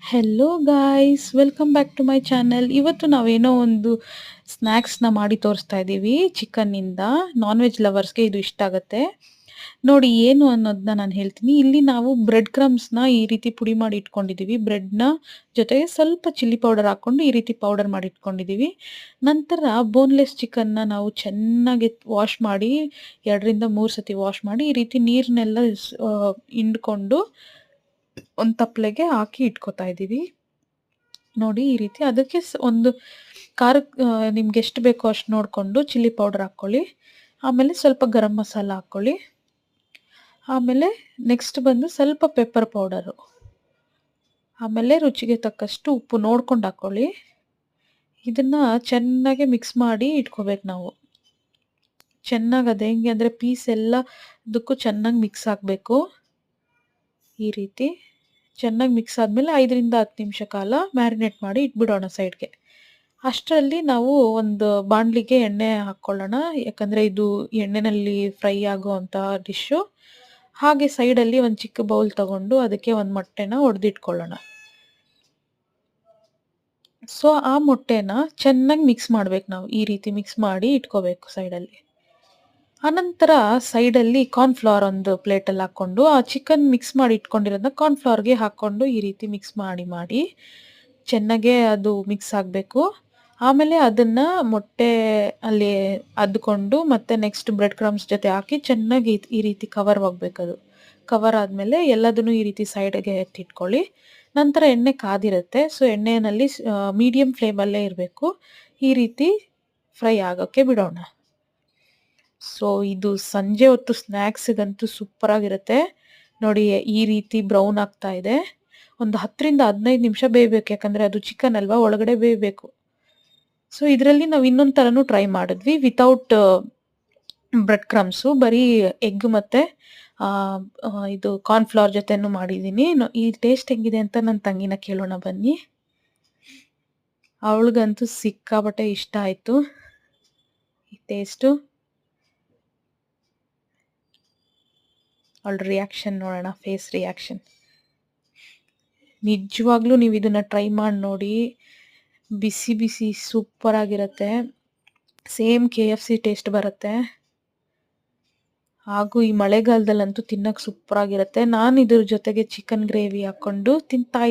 Hello guys, welcome back to my channel. ಇವತ್ತು ನಾವೇನೋ ಒಂದು ಸ್ನ್ಯಾಕ್ಸ್ನ ಮಾಡಿ ತೋರಿಸ್ತಾ ಇದ್ದೀವಿ ಚಿಕನ್ನಿಂದ. ನಾನ್ ವೆಜ್ ಲವರ್ಸ್ಗೆ ಇದು ಇಷ್ಟ ಆಗುತ್ತೆ. ನೋಡಿ ಏನು ಅನ್ನೋದನ್ನ ನಾನು ಹೇಳ್ತೀನಿ. ಇಲ್ಲಿ ನಾವು ಬ್ರೆಡ್ ಕ್ರಮ್ಸ್ನ ಈ ರೀತಿ ಪುಡಿ ಮಾಡಿ ಇಟ್ಕೊಂಡಿದ್ದೀವಿ. ಬ್ರೆಡ್ನ ಜೊತೆಗೆ ಸ್ವಲ್ಪ ಚಿಲ್ಲಿ ಪೌಡರ್ ಹಾಕ್ಕೊಂಡು ಈ ರೀತಿ ಪೌಡರ್ ಮಾಡಿ ಇಟ್ಕೊಂಡಿದ್ದೀವಿ. ನಂತರ ಬೋನ್ಲೆಸ್ ಚಿಕನ್ನ ನಾವು ಚೆನ್ನಾಗಿ ವಾಶ್ ಮಾಡಿ 2ರಿಂದ 3 ಸತಿ ವಾಶ್ ಮಾಡಿ ಈ ರೀತಿ ನೀರನ್ನೆಲ್ಲ ಹಿಂಡ್ಕೊಂಡು ಒಂದು ತಪ್ಪಲೆಗೆ ಹಾಕಿ ಇಟ್ಕೊತಾ ಇದ್ದೀವಿ. ನೋಡಿ ಈ ರೀತಿ ಅದಕ್ಕೆ ಒಂದು ಖಾರಕ್ಕೆ ನಿಮ್ಗೆ ಎಷ್ಟು ಬೇಕೋ ಅಷ್ಟು ನೋಡಿಕೊಂಡು ಚಿಲ್ಲಿ ಪೌಡರ್ ಹಾಕ್ಕೊಳ್ಳಿ. ಆಮೇಲೆ ಸ್ವಲ್ಪ ಗರಂ ಮಸಾಲ ಹಾಕ್ಕೊಳ್ಳಿ. ಆಮೇಲೆ ನೆಕ್ಸ್ಟ್ ಬಂದು ಸ್ವಲ್ಪ ಪೆಪ್ಪರ್ ಪೌಡರು, ಆಮೇಲೆ ರುಚಿಗೆ ತಕ್ಕಷ್ಟು ಉಪ್ಪು ನೋಡ್ಕೊಂಡು ಹಾಕ್ಕೊಳ್ಳಿ. ಇದನ್ನು ಚೆನ್ನಾಗಿ ಮಿಕ್ಸ್ ಮಾಡಿ ಇಟ್ಕೋಬೇಕು ನಾವು. ಚೆನ್ನಾಗಿ ಅದು ಹೆಂಗೆ ಅಂದರೆ ಪೀಸ್ ಎಲ್ಲದಕ್ಕೂ ಚೆನ್ನಾಗಿ ಮಿಕ್ಸ್ ಆಗಬೇಕು. ಈ ರೀತಿ ಚೆನ್ನಾಗಿ ಮಿಕ್ಸ್ ಆದಮೇಲೆ 5ರಿಂದ 10 ನಿಮಿಷ ಕಾಲ ಮ್ಯಾರಿನೇಟ್ ಮಾಡಿ ಇಟ್ಬಿಡೋಣ ಸೈಡ್ಗೆ. ಅಷ್ಟರಲ್ಲಿ ನಾವು ಒಂದು ಬಾಣಲಿಗೆ ಎಣ್ಣೆ ಹಾಕ್ಕೊಳ್ಳೋಣ, ಯಾಕಂದರೆ ಇದು ಎಣ್ಣೆಯಲ್ಲಿ ಫ್ರೈ ಆಗೋವಂಥ ಡಿಶ್ಶು. ಹಾಗೆ ಸೈಡಲ್ಲಿ ಒಂದು ಚಿಕ್ಕ ಬೌಲ್ ತಗೊಂಡು ಅದಕ್ಕೆ ಒಂದು ಮೊಟ್ಟೆನ ಒಡೆದಿಟ್ಕೊಳ್ಳೋಣ. ಸೊ ಆ ಮೊಟ್ಟೆನ ಚೆನ್ನಾಗಿ ಮಿಕ್ಸ್ ಮಾಡ್ಬೇಕು ನಾವು. ಈ ರೀತಿ ಮಿಕ್ಸ್ ಮಾಡಿ ಇಟ್ಕೋಬೇಕು ಸೈಡಲ್ಲಿ. ಆನಂತರ ಸೈಡಲ್ಲಿ ಕಾರ್ನ್‌ಫ್ಲವರ್ ಒಂದು ಪ್ಲೇಟಲ್ಲಿ ಹಾಕ್ಕೊಂಡು ಆ ಚಿಕನ್ ಮಿಕ್ಸ್ ಮಾಡಿ ಇಟ್ಕೊಂಡಿರೋದನ್ನ ಕಾರ್ನ್‌ಫ್ಲವರ್‌ಗೆ ಹಾಕ್ಕೊಂಡು ಈ ರೀತಿ ಮಿಕ್ಸ್ ಮಾಡಿ ಚೆನ್ನಾಗೆ ಅದು ಮಿಕ್ಸ್ ಆಗಬೇಕು. ಆಮೇಲೆ ಅದನ್ನು ಮೊಟ್ಟೆ ಅಲ್ಲಿ ಅದ್ಕೊಂಡು ಮತ್ತೆ ನೆಕ್ಸ್ಟ್ ಬ್ರೆಡ್ ಕ್ರಮ್ಸ್ ಜೊತೆ ಹಾಕಿ ಚೆನ್ನಾಗಿ ಈ ರೀತಿ ಕವರ್ ಆಗಬೇಕದು. ಕವರ್ ಆದಮೇಲೆ ಎಲ್ಲದನ್ನು ಈ ರೀತಿ ಸೈಡ್ಗೆ ಎತ್ತಿಟ್ಕೊಳ್ಳಿ. ನಂತರ ಎಣ್ಣೆ ಕಾದಿರುತ್ತೆ. ಸೊ ಎಣ್ಣೆಯಲ್ಲಿ ಮೀಡಿಯಮ್ ಫ್ಲೇಮಲ್ಲೇ ಇರಬೇಕು. ಈ ರೀತಿ ಫ್ರೈ ಆಗೋಕ್ಕೆ ಬಿಡೋಣ. ಸೊ ಇದು ಸಂಜೆ ಹೊತ್ತು ಸ್ನ್ಯಾಕ್ಸಿಗಂತೂ ಸೂಪರಾಗಿರುತ್ತೆ. ನೋಡಿ ಈ ರೀತಿ ಬ್ರೌನ್ ಆಗ್ತಾ ಇದೆ. ಒಂದು 10ರಿಂದ 15 ನಿಮಿಷ ಬೇಯಬೇಕು, ಯಾಕಂದರೆ ಅದು ಚಿಕನ್ ಅಲ್ವಾ, ಒಳಗಡೆ ಬೇಯಬೇಕು. ಸೊ ಇದರಲ್ಲಿ ನಾವು ಇನ್ನೊಂದು ಥರನೂ ಟ್ರೈ ಮಾಡಿದ್ವಿ ವಿತೌಟ್ ಬ್ರೆಡ್ ಕ್ರಮ್ಸು, ಬರೀ ಎಗ್ ಮತ್ತು ಇದು ಕಾರ್ನ್‌ಫ್ಲವರ್ ಜೊತೆನೂ ಮಾಡಿದ್ದೀನಿ. ಈ ಟೇಸ್ಟ್ ಹೆಂಗಿದೆ ಅಂತ ನನ್ನ ತಂಗಿನ ಕೇಳೋಣ ಬನ್ನಿ. ಅವಳಿಗಂತೂ ಸಿಕ್ಕಾಪಟ್ಟೆ ಇಷ್ಟ ಆಯಿತು ಈ ಟೇಸ್ಟು. ಅವಳ ರಿಯಾಕ್ಷನ್ ನೋಡೋಣ, ಫೇಸ್ ರಿಯಾಕ್ಷನ್. ನಿಜವಾಗ್ಲೂ ನೀವು ಇದನ್ನು ಟ್ರೈ ಮಾಡಿ ನೋಡಿ. ಬಿಸಿ ಬಿಸಿ ಸೂಪರಾಗಿರುತ್ತೆ. ಸೇಮ್ KFC ಟೇಸ್ಟ್ ಬರುತ್ತೆ. ಹಾಗೂ ಈ ಮಳೆಗಾಲದಲ್ಲಂತೂ ತಿನ್ನೋಕ್ಕೆ ಸೂಪರಾಗಿರುತ್ತೆ. ನಾನು ಇದ್ರ ಜೊತೆಗೆ ಚಿಕನ್ ಗ್ರೇವಿ ಹಾಕ್ಕೊಂಡು ತಿಂತಾ